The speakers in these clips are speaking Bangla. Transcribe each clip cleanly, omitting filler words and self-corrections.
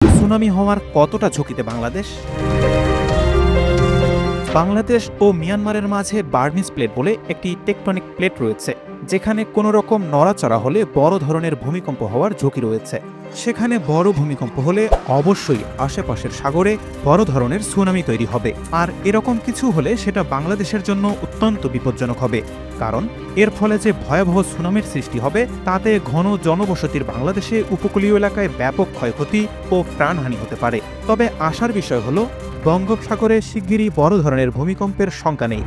সুনামি হওয়ার কতটা ঝুঁকিতে বাংলাদেশ? বাংলাদেশ ও মিয়ানমারের মাঝে বার্মিজ প্লেট বলে একটি টেকটনিক প্লেট রয়েছে, যেখানে কোনো রকম নড়াচড়া হলে বড় ধরনের ভূমিকম্প হওয়ার ঝুঁকি রয়েছে। সেখানে বড় ভূমিকম্প হলে অবশ্যই আশেপাশের সাগরে বড় ধরনের সুনামি তৈরি হবে, আর এরকম কিছু হলে সেটা বাংলাদেশের জন্য অত্যন্ত বিপজ্জনক হবে। কারণ এর ফলে যে ভয়াবহ সুনামির সৃষ্টি হবে তাতে ঘন জনবসতির বাংলাদেশে উপকূলীয় এলাকায় ব্যাপক ক্ষয়ক্ষতি ও প্রাণহানি হতে পারে। তবে আশার বিষয় হলো বঙ্গোপসাগরে শিগগিরই বড় ধরনের ভূমিকম্পের শঙ্কা নেই।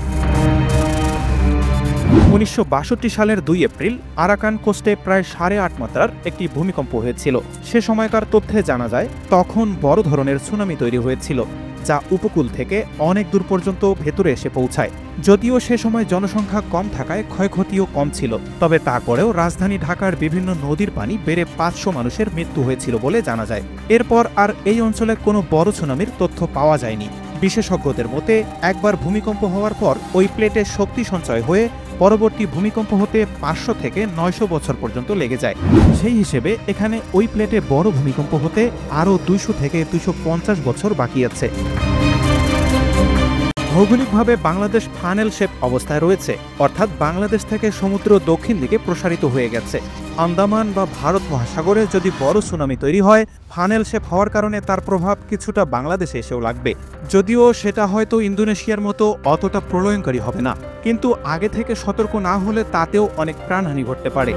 ১৯৬২ সালের ২ এপ্রিল আরাকান কোস্টে প্রায় ৮.৫ মাত্রার একটি ভূমিকম্প হয়েছিল। সে সময়কার তথ্যে জানা যায় তখন বড় ধরনের সুনামি তৈরি হয়েছিল, যা উপকূল থেকে অনেক দূর পর্যন্ত ভেতরে এসে পৌঁছায়। যদিও সে সময় জনসংখ্যা কম থাকায় ক্ষয়ক্ষতিও কম ছিল, তবে তারপরেও রাজধানী ঢাকার বিভিন্ন নদীর পানি বেড়ে ৫০০ মানুষের মৃত্যু হয়েছিল বলে জানা যায়। এরপর আর এই অঞ্চলে কোনো বড় সুনামির তথ্য পাওয়া যায়নি। বিশেষজ্ঞদের মতে একবার ভূমিকম্প হওয়ার পর ওই প্লেটে শক্তি সঞ্চয় হয়ে পরবর্তী ভূমিকম্প হতে ৫০০ থেকে ৯০০ বছর পর্যন্ত লেগে যায়। সেই হিসেবে এখানে ওই প্লেটে বড় ভূমিকম্প হতে আরও ২০০ থেকে ২৫০ বছর বাকি আছে। ভৌগোলিকভাবে বাংলাদেশ ফানেল শেপ অবস্থায় রয়েছে, অর্থাৎ বাংলাদেশ থেকে সমুদ্র দক্ষিণ দিকে প্রসারিত হয়ে গেছে। আন্দামান বা ভারত মহাসাগরে যদি বড় সুনামি তৈরি হয়, ফানেল শেপ হওয়ার কারণে তার প্রভাব কিছুটা বাংলাদেশে এসেও লাগবে। যদিও সেটা হয়তো ইন্দোনেশিয়ার মতো অতটা প্রলয়ঙ্করী হবে না, কিন্তু আগে থেকে সতর্ক না হলে তাতেও অনেক প্রাণহানি ঘটতে পারে।